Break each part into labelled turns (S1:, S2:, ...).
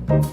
S1: And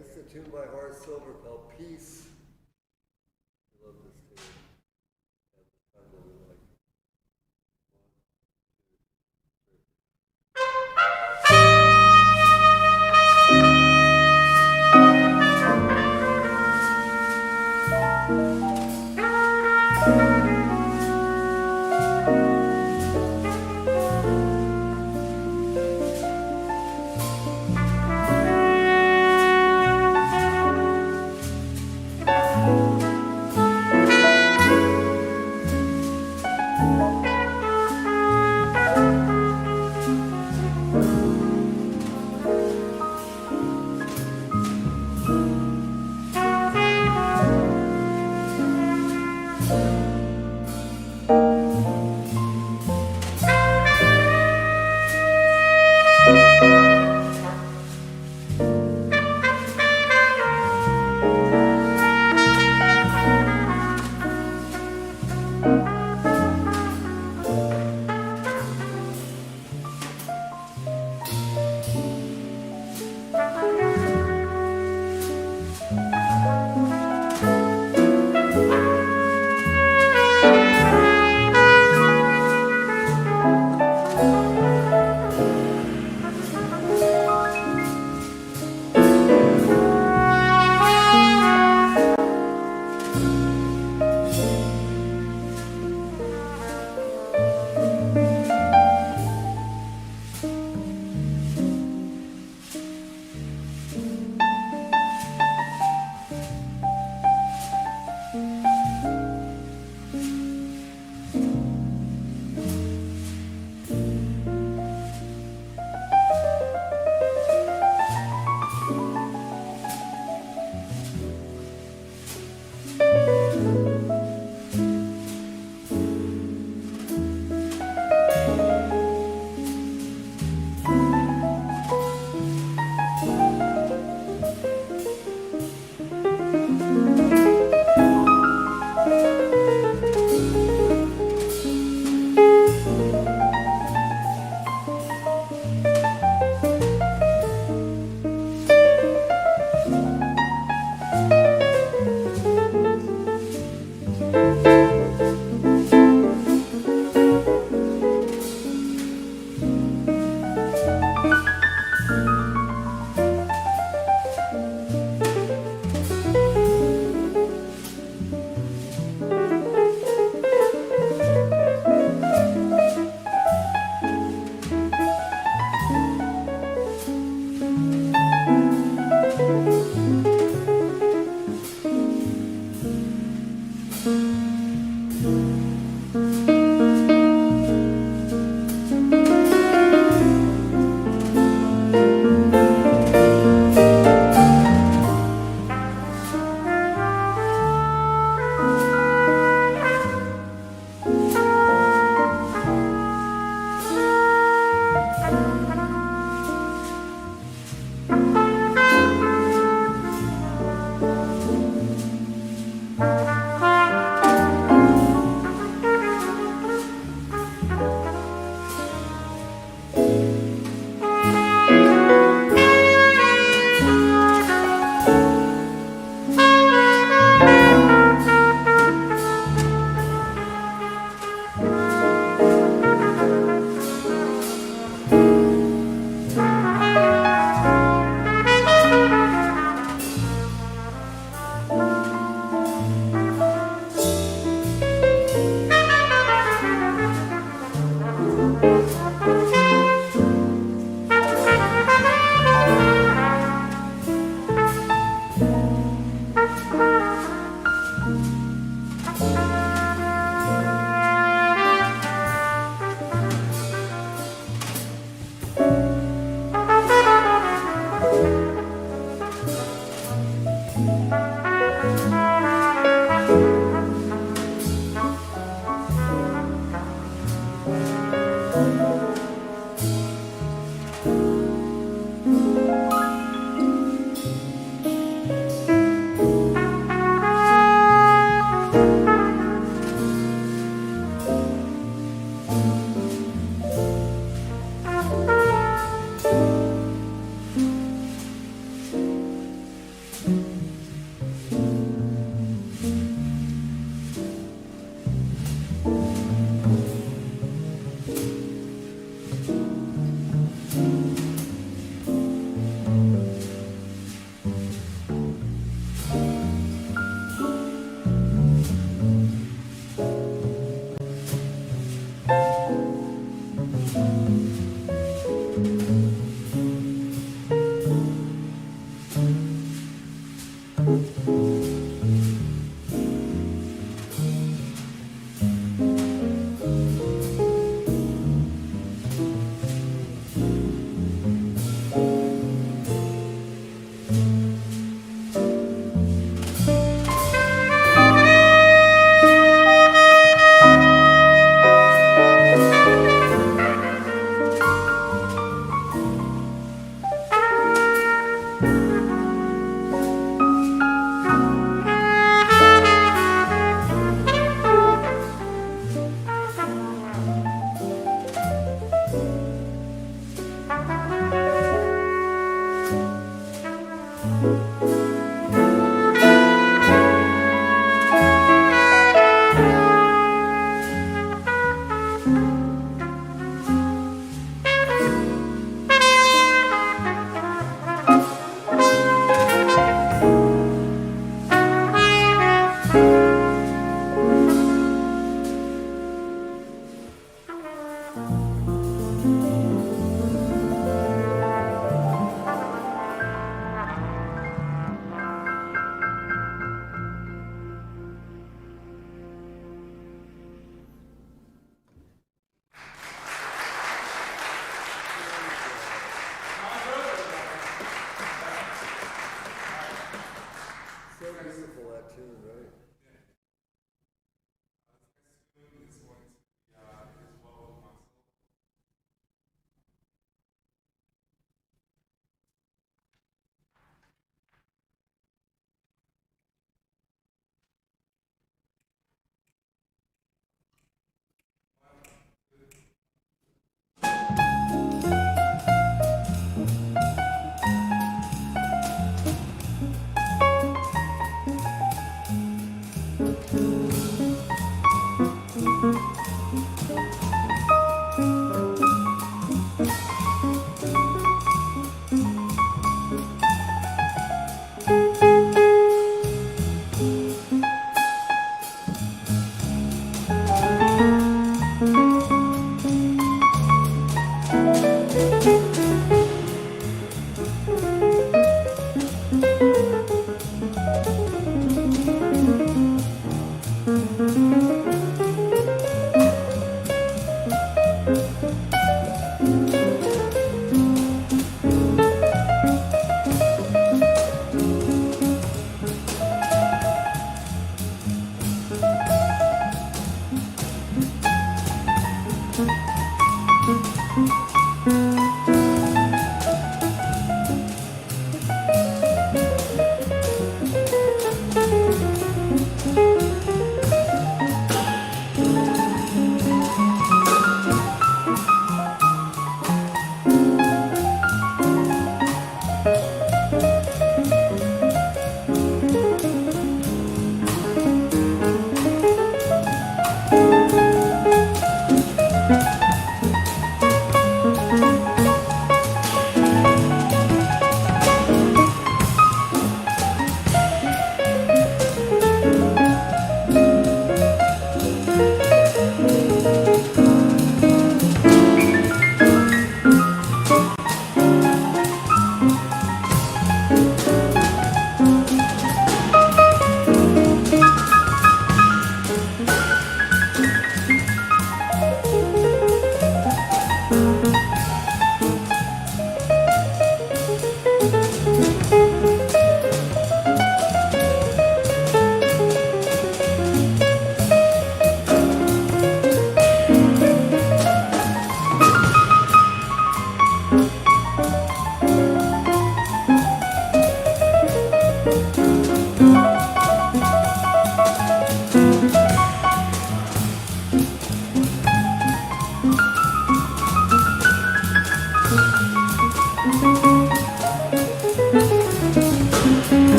S1: this is a tune by Horace Silver called Peace. I love this tune. And I really like it.
S2: Thank you.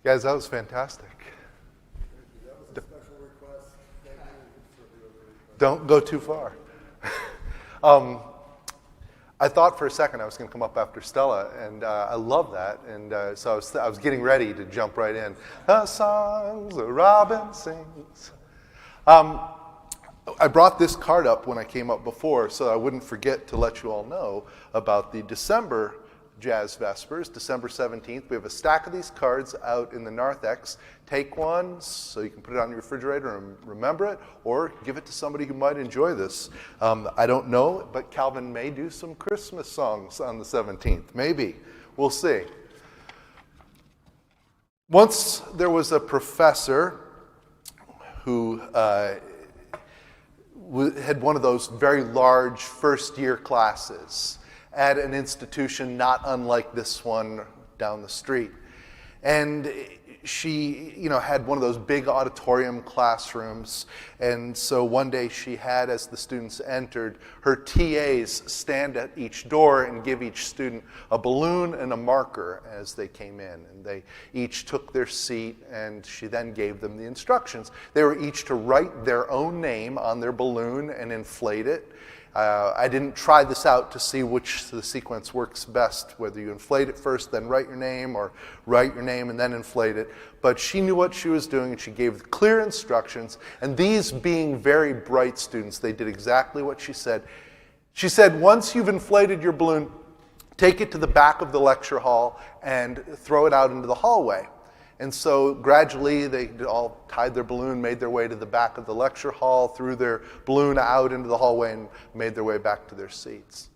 S2: Guys, that was fantastic.
S1: That was a special request. Thank you for the request.
S2: Don't go too far. I thought for a second I was going to come up after Stella, and I love that. And so I was getting ready to jump right in. The songs a robin sings. I brought this card up when I came up before so I wouldn't forget to let you all know about the December Jazz Vespers, December 17th. We have a stack of these cards out in the narthex. Take one so you can put it on your refrigerator and remember it, or give it to somebody who might enjoy this. I don't know, but Calvin may do some Christmas songs on the 17th. Maybe. We'll see. Once there was a professor who had one of those very large first-year classes at an institution not unlike this one down the street. And she, had one of those big auditorium classrooms. And so one day she had, as the students entered, her TAs stand at each door and give each student a balloon and a marker as they came in. And they each took their seat, and she then gave them the instructions. They were each to write their own name on their balloon and inflate it. I didn't try this out to see which the sequence works best, whether you inflate it first, then write your name, or write your name and then inflate it. But she knew what she was doing, and she gave clear instructions. And these being very bright students, they did exactly what she said. She said, once you've inflated your balloon, take it to the back of the lecture hall and throw it out into the hallway. And so gradually they all tied their balloon, made their way to the back of the lecture hall, threw their balloon out into the hallway, and made their way back to their seats.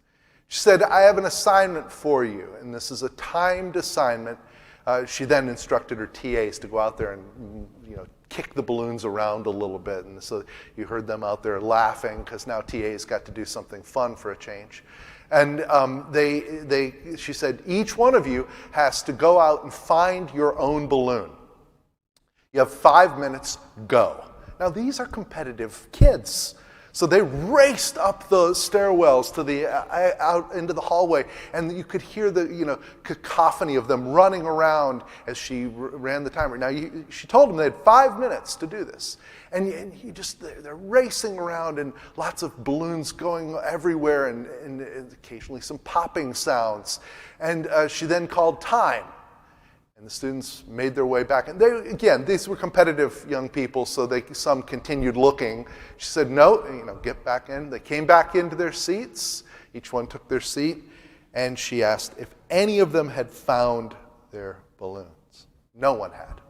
S2: She said, I have an assignment for you, and this is a timed assignment. She then instructed her TAs to go out there and kick the balloons around a little bit. And so you heard them out there laughing because now TA's got to do something fun for a change. And she said, each one of you has to go out and find your own balloon. You have 5 minutes, go. Now, these are competitive kids. So they raced up the stairwells to the out into the hallway, and you could hear the cacophony of them running around as she ran the timer. Now she told them they had 5 minutes to do this, and they're racing around, and lots of balloons going everywhere, and occasionally some popping sounds. And she then called time. And the students made their way back. And these were competitive young people, so some continued looking. She said, no, get back in. They came back into their seats. Each one took their seat. And she asked if any of them had found their balloons. No one had.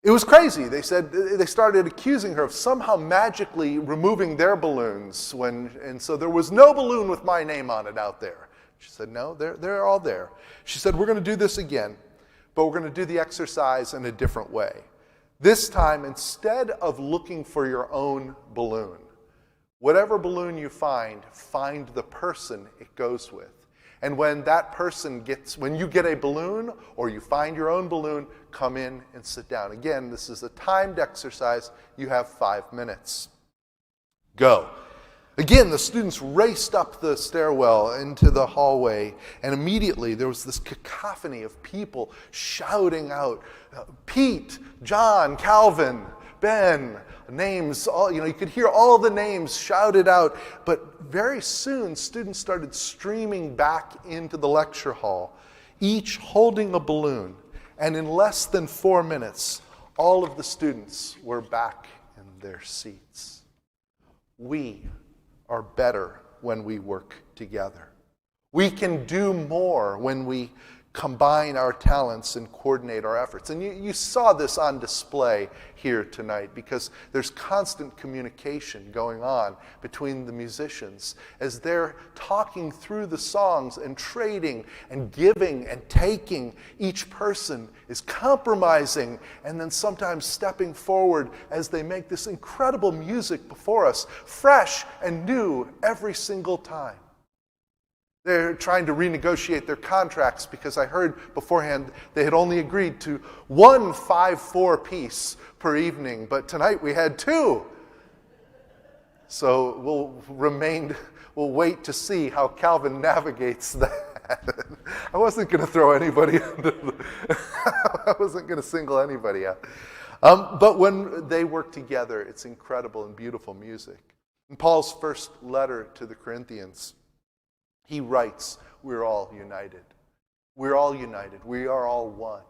S2: It was crazy. They said they started accusing her of somehow magically removing their balloons. And so there was no balloon with my name on it out there. She said, no, they're all there. She said, we're going to do this again, but we're going to do the exercise in a different way. This time, instead of looking for your own balloon, whatever balloon you find the person it goes with. And when you get a balloon or you find your own balloon, come in and sit down. Again, this is a timed exercise. You have 5 minutes. Go. Again, the students raced up the stairwell into the hallway, and immediately there was this cacophony of people shouting out, Pete, John, Calvin, Ben, names, you could hear all the names shouted out, but very soon students started streaming back into the lecture hall, each holding a balloon, and in less than 4 minutes, all of the students were back in their seats. We are better when we work together. We can do more when we combine our talents and coordinate our efforts. And you saw this on display here tonight because there's constant communication going on between the musicians as they're talking through the songs and trading and giving and taking. Each person is compromising and then sometimes stepping forward as they make this incredible music before us, fresh and new every single time. They're trying to renegotiate their contracts because I heard beforehand they had only agreed to 1 5/4 piece per evening, but tonight we had 2. So we'll wait to see how Calvin navigates that. I wasn't going to throw anybody I wasn't going to single anybody out. But when they work together, it's incredible and beautiful music. In Paul's first letter to the Corinthians, he writes, we're all united. We're all united. We are all one.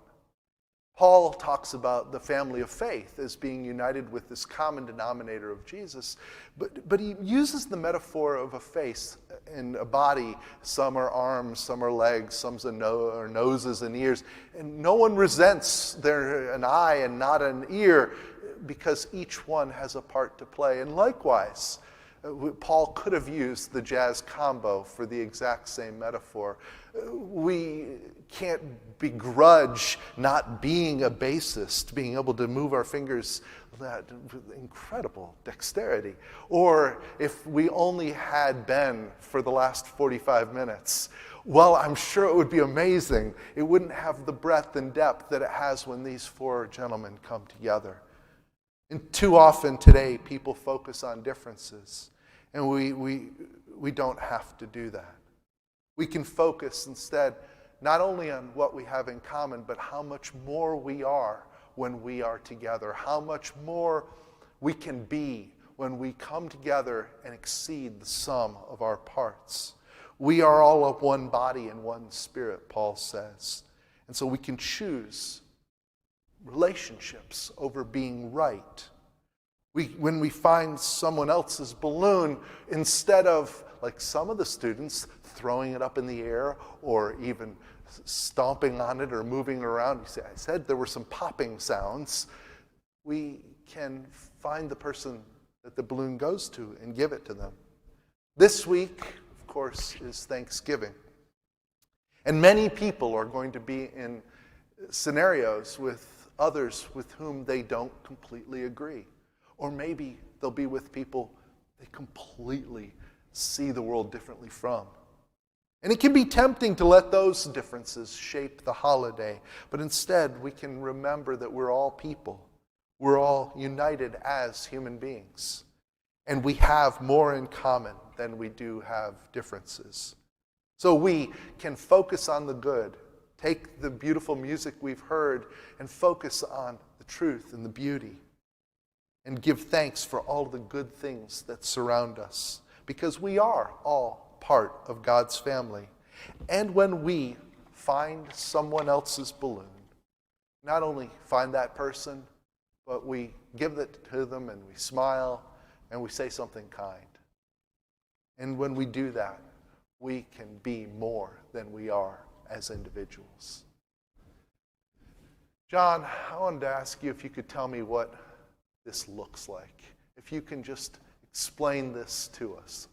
S2: Paul talks about the family of faith as being united with this common denominator of Jesus, but he uses the metaphor of a face and a body. Some are arms, some are legs, some are noses and ears, and no one resents an eye and not an ear because each one has a part to play. And likewise, Paul could have used the jazz combo for the exact same metaphor. We can't begrudge not being a bassist, being able to move our fingers with incredible dexterity. Or if we only had Ben for the last 45 minutes, well, I'm sure it would be amazing. It wouldn't have the breadth and depth that it has when these 4 gentlemen come together. And too often today, people focus on differences, and we don't have to do that. We can focus instead not only on what we have in common, but how much more we are when we are together, how much more we can be when we come together and exceed the sum of our parts. We are all of one body and one spirit, Paul says. And so we can choose relationships over being right. When we find someone else's balloon, instead of, like some of the students, throwing it up in the air or even stomping on it or moving around, I said there were some popping sounds, we can find the person that the balloon goes to and give it to them. This week, of course, is Thanksgiving. And many people are going to be in scenarios with others with whom they don't completely agree. Or maybe they'll be with people they completely see the world differently from. And it can be tempting to let those differences shape the holiday, but instead we can remember that we're all people. We're all united as human beings. And we have more in common than we do have differences. So we can focus on the good, take the beautiful music we've heard, and focus on the truth and the beauty, and give thanks for all the good things that surround us, because we are all part of God's family. And when we find someone else's balloon, not only find that person, but we give it to them and we smile and we say something kind. And when we do that, we can be more than we are as individuals. John, I wanted to ask you if you could tell me what this looks like. If you can just explain this to us.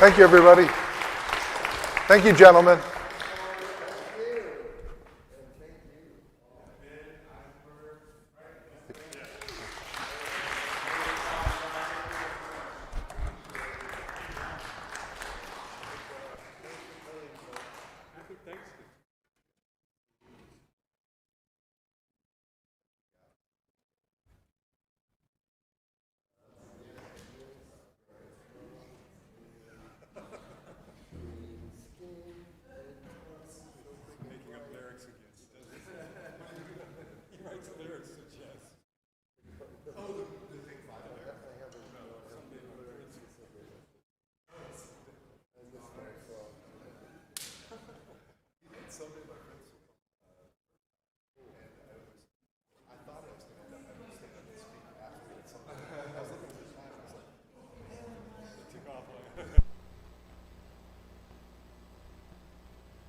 S2: Thank you, everybody. Thank you, gentlemen.